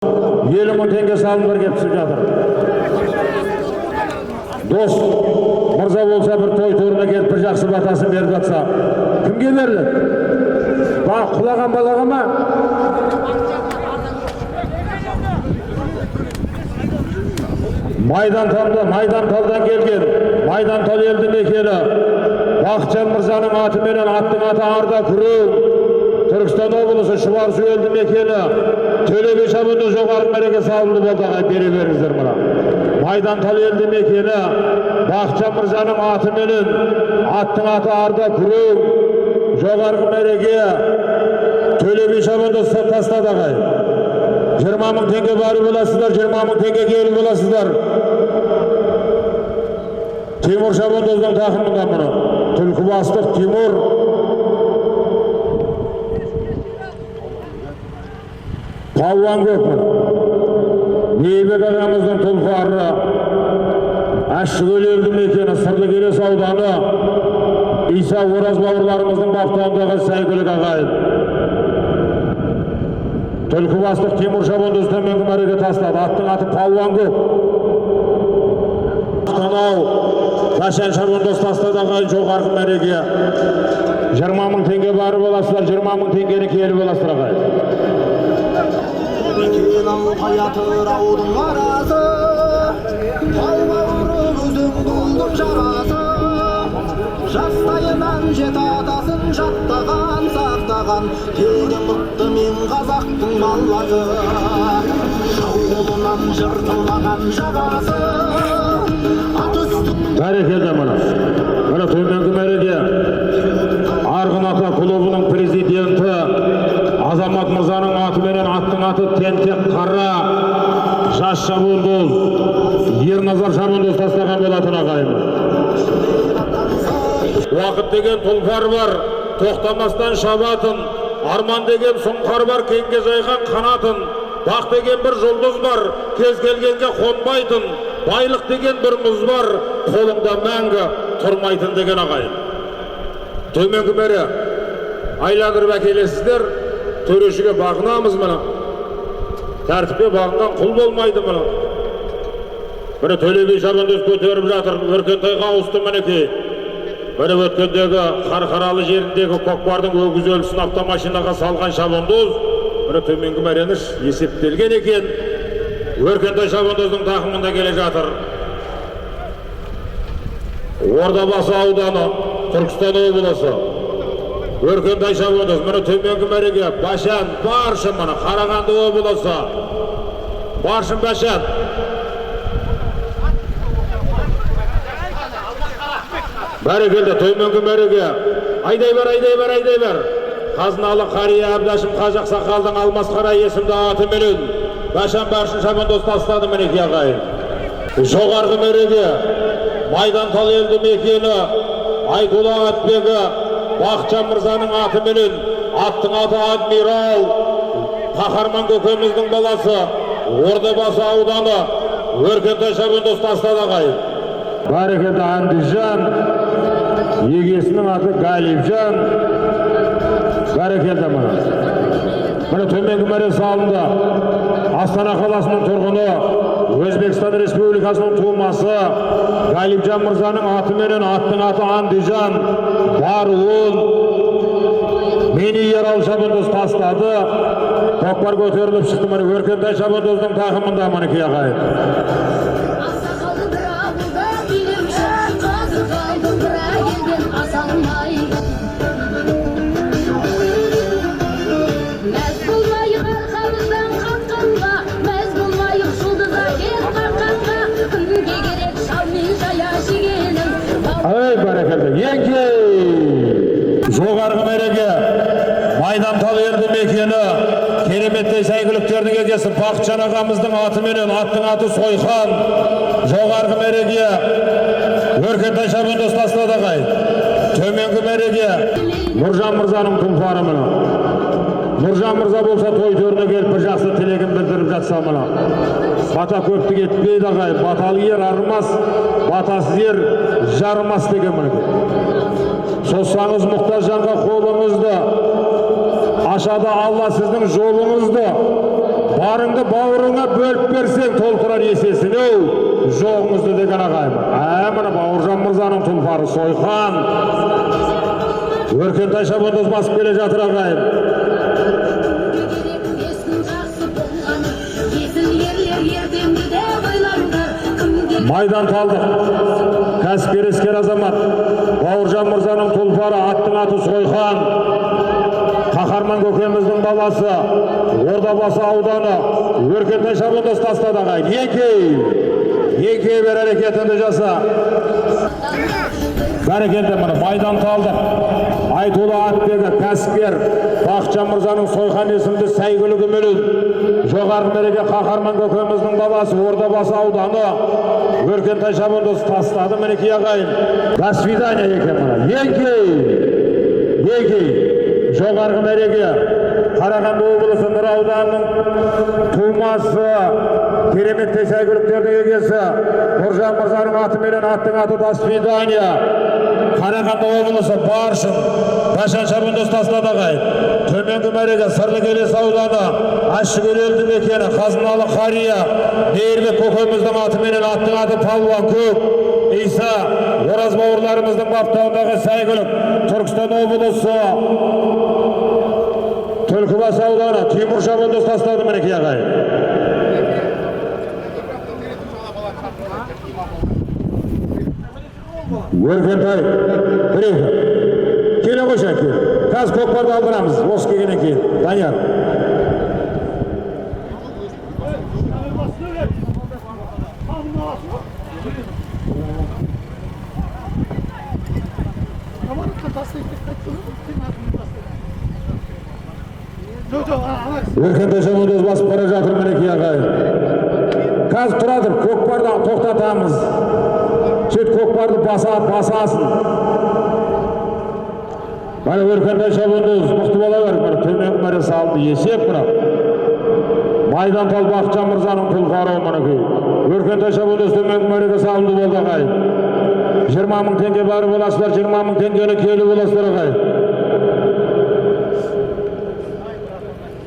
50.000 теңге салымдар келіп түсіп жатыр. Дос мырза болса бір той торына келіп бір жақсы батасын беріп жатса, кімге беріледі? Құлаған балаға ма? Майданталдан келген, Майдантал елді мекені Бақытжан мырзаның атыменен аттың аты Арда Күрең, Түркістан облысы Шұбарсу елді мекені Төле би шабында жоғары мәреге салынды болды. Бере беріңіздер мұна. Майдантал елді мекені Бақытжан мырзаның атыменен аттың аты Арда Күрең, жоғарғы мәреге Төле би шабында тастады ағай. 20.000 теңге барып боласыздар, 20.000 теңге келіп боласыздар. Тимур Шабандоздың тақымында мұны. Түлкібастық Тимур. Палуан көп мұны. Бейбек ағамыздың тұлпары. Ашшығөл елді мекені Сырлыкелес ауданы. Иса Ораз бауырларымыздың баптауындағы сәйгілік ағайын. Түлкібастық Тимур Шабандоз төменгі мәреге тастады. Аттың аты Палуан көп. Ақтанау Ташан Шабандоз тастады ағайын жоғарғы мәреге. 20.000 теңге барып боласыздар, 20.000 теңгені келіп боласыздар ағайын. Мекенің қаятыр аудың арасы, Палуан өзің бұлдың жарасы. Жастайынан жеті атасын жаттаған, сақтаған, тегі мықты мен қазақтың баллағы. Жауылынан жыртылмаған жағасы, Бәрекелді мұны. Мұны төменгі мәреге Арғын ата клубының президенті Азамат мырзаның атыменен аттың аты Тентек Қара жас шабандоз Ерназар Шабандоз тастаған болатын ағайын. Уақыт деген тұлпар бар, тоқтамастан шабатын. Арман деген сұңқар бар, кеңге жайған қанатын. Бақ деген бір жұлдыз бар, кез келгенге қонбайтын. Байлық деген бір мұз бар, қолыңда мәңгі тұрмайтын деген ағайын. Төменгі мәре айландырып әкелесіздер, төрешіге бағынамыз мұны. Тәртіпке бағынған құл болмайды мұны. Бірі Төле би Шабандоз көтеріп жатыр, Өркентайға ауысты мінекей. Бірі өткендегі Қарқаралы жеріндегі көкпардың өгіз өлісін автомашинаға салған Шабандоз. Бірі төменгі мәрені есептелген екен. Өркентай Шабандоздың тақымында келе жатыр. Ордабасы ауданы, Түркістан облысы. Өркентай Шабандоз, мұны төменгі мәреге Башан, Баршын мұны, Қарағанды облысы. Баршын Башан. Бәрекелді төменгі мәреге. Айдай бар. Қазыналы Қария Әбдашым Қажақ Сақалдың Алмас Қара есімді атыменен Башан Баршын Шабандоз тастады мінекей ағайын. Жоғарғы мәреге Майдантал елді мекені Айтула Атбегі Бақытжан мырзаның атыменен аттың аты Адмирал Қаһарман көкеміздің баласы Ордабасы ауданы Өркентай Шабандоз тастады ағайын. Бәрекелді Андижан, егесінің аты Галипжан. Бәрекелді мұны. Мұны төменгі мәре салынды. Астана қаласының тұрғыны, Өзбекстан Республикасының тумасы Галипжан мырзаның атыменен аттың аты Андижан, Баруын, Мені Ерал Шабандоз тастады. Көкпар көтеріліп шықты мұны. Өркентай Шабандоздың тақымында мінекей ағайын. Жоғарғы мәреге Майдантал елді мекені кереметтей сәйгіліктердің егесі Бақытжан ағамыздың атыменен аттың аты Сойхан. Жоғарғы мәреге Өркентай Шабандоз тастады ағайын. Төменгі мәреге Нұржан мырзаның тұлпары мұны. Нұржан мырза болса той төріне келіп бір жақсы тілегін білдіріп жатса мұны. Бата көпті кетпейді ағайын. Баталы ер арымас, батасыз ер жарымас деген мұны. Созсаңыз мұқтаж жанға қолыңызды, ашады Алла сіздің жолыңызды. барыңды бауырыңа бөліп берсең толтырар есесін жоғыңызды деген ағайын. Мына Бауыржан мырзаның тұлпары Сойқан Өркентай шабандоз басып келе жатыр ағайын. Майдан талдық. Кәсіпкер ескер азамат Бауыржан мырзаның тұлпары, аттың аты Сойқан. Қаһарман көкеміздің баласы, Ордабасы ауданы Өркентай шабандоз тастады ағайын. Екей бер әрекетіңді жаса. Бәрекелді, міне майдан талдық. Айтулы аттегі кәсіпкер Бақытжан мырзаның Сойқан есімді сәйгүлі күмілін. Жоғарғы мереке қаһарман көкеміздің баласы, Ордабасы ауданы Өркентай шабандоз тастады. Мінекей ағайын. До свидания екен мына. Екей. Жоғарғы мереке Қарағанды облысы Нұра ауданының тумасы, кереметтей сәйгүліктердің егесі Нұржан мырзаның атыменен аттың аты до свидания. Қарағанды облысы Баршын Башан шабандоз тастады ағайын. Төменгі мәреге Сырлыкелес ауданы Ащыкөл елді мекені Қазыналы қария Мейірбек көкеміздің атыменен аттың аты Палуан Көк Иса Ораз бауырларымыздың баптауындағы сәйгүлік Түркістан облысы Түлкібас ауданы Тимур шабандоз тастады. Мінекей ағайын. Өркентай бір-екі келе қойшан кел. Қазір көкпарды алдырамыз осы келгеннен кейін. Данияр. Өркентай шабандоз басып бара жатыр. Мінекей ағайын. Қазір тұрадыр, көкпарды тоқтатамыз. Сөйт көкпарды басасын. Бәрі Өркентай шабандоз мықты бола бер. Төменгі мәре салды есеп бірақ. Майдан тал Бақытжан мырзаның тұлпары мінекей. Өркентай шабандоз төменгі мәреге салынды болды ағайын. 20 мың теңге бары боласыздар, 20 мың теңгені келі боласыздар ағайын.